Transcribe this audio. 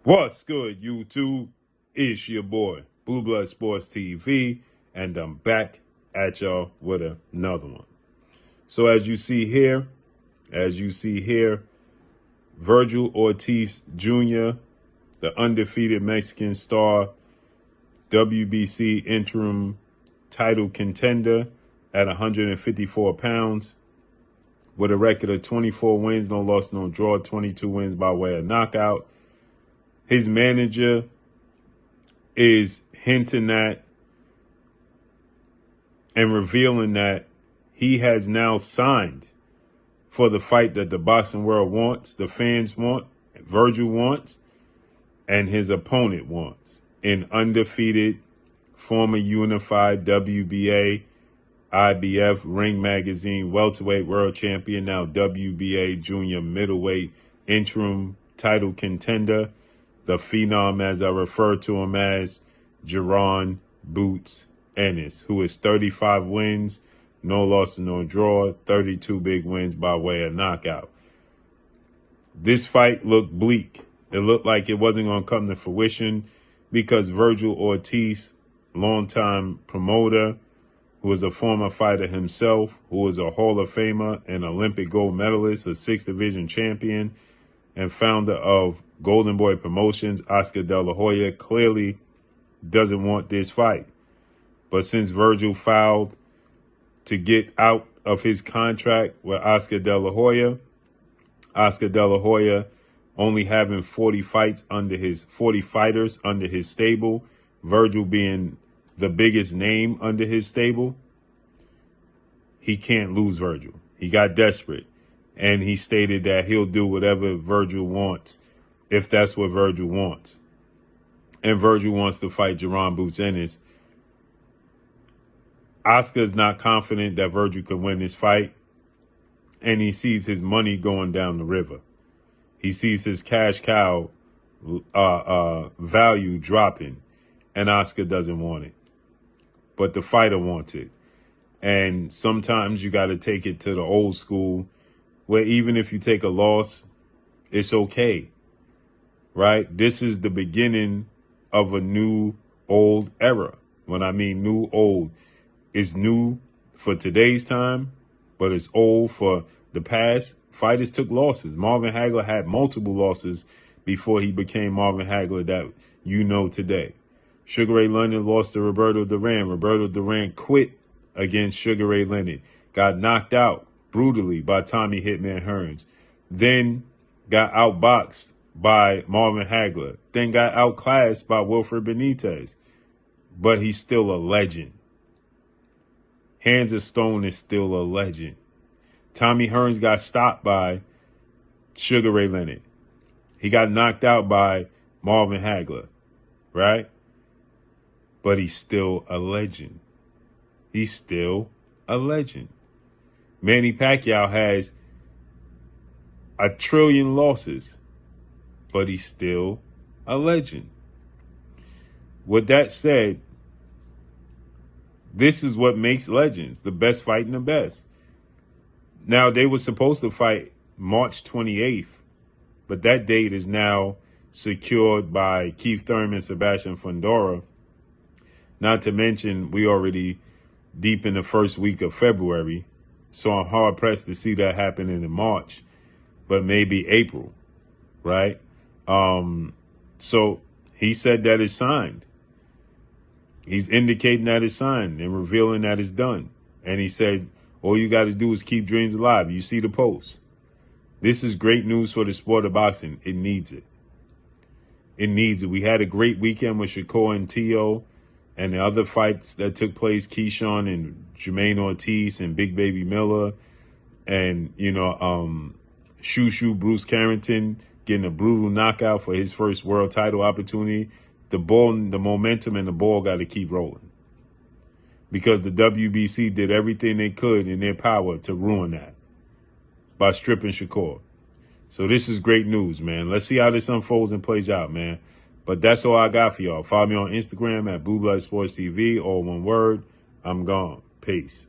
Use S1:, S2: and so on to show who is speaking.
S1: What's good, YouTube? It's your boy, Blue Blood Sports TV, and I'm back at y'all with another one. So as you see here, Vergil Ortiz Jr., the undefeated Mexican star, WBC interim title contender at 154 pounds, with a record of 24 wins, no loss, no draw, 22 wins by way of knockout. His manager is hinting at and revealing that he has now signed for the fight that the boxing world wants, the fans want, Vergil wants, and his opponent wants. An undefeated, former unified WBA, IBF, Ring Magazine, welterweight world champion, now WBA junior middleweight interim title contender, the phenom, as I refer to him as, Jaron Boots Ennis, who is 35 wins, no loss, no draw, 32 big wins by way of knockout. This fight looked bleak. It looked like it wasn't going to come to fruition because Vergil Ortiz, longtime promoter, who is a former fighter himself, who is a Hall of Famer, an Olympic gold medalist, a 6th division champion, and founder of Golden Boy Promotions, Oscar De La Hoya, clearly doesn't want this fight. But since Vergil filed to get out of his contract with Oscar De La Hoya only having 40 fighters under his stable, Vergil being the biggest name under his stable, he can't lose Vergil. He got desperate, and he stated that he'll do whatever Vergil wants, if that's what Vergil wants. And Vergil wants to fight Jaron Boots Ennis. Oscar's not confident that Vergil can win this fight, and he sees his money going down the river. He sees his cash cow value dropping, and Oscar doesn't want it. But the fighter wants it. And sometimes you got to take it to the old school, where even if you take a loss, it's okay, right? This is the beginning of a new old era. When I mean new old, it's new for today's time, but it's old for the past. Fighters took losses. Marvin Hagler had multiple losses before he became Marvin Hagler that you know today. Sugar Ray Leonard lost to Roberto Duran. Roberto Duran quit against Sugar Ray Leonard. Got knocked out brutally by Tommy Hitman Hearns. Then got outboxed by Marvin Hagler. Then got outclassed by Wilfred Benitez. But he's still a legend. Hands of Stone is still a legend. Tommy Hearns got stopped by Sugar Ray Leonard. He got knocked out by Marvin Hagler, right? But he's still a legend. He's still a legend. Manny Pacquiao has 1 trillion losses, but he's still a legend. With that said, this is what makes legends, the best fighting the best. Now, they were supposed to fight March 28th, but that date is now secured by Keith Thurman, Sebastian Fundora. Not to mention, we already deep in the first week of February, so I'm hard-pressed to see that happening in March, but maybe April, right? So he said that it's signed. He's indicating that it's signed and revealing that it's done. And he said, all you got to do is keep dreams alive. You see the post. This is great news for the sport of boxing. It needs it. It needs it. We had a great weekend with Shakur and Tio and the other fights that took place, Keyshawn and Jermaine Ortiz and Big Baby Miller and, Shushu Bruce Carrington getting a brutal knockout for his first world title opportunity. The momentum and the ball got to keep rolling because the WBC did everything they could in their power to ruin that by stripping Shakur. So this is great news, man. Let's see how this unfolds and plays out, man. But that's all I got for y'all. Follow me on Instagram at Blue Blood Sports TV, all one word. I'm gone. Peace.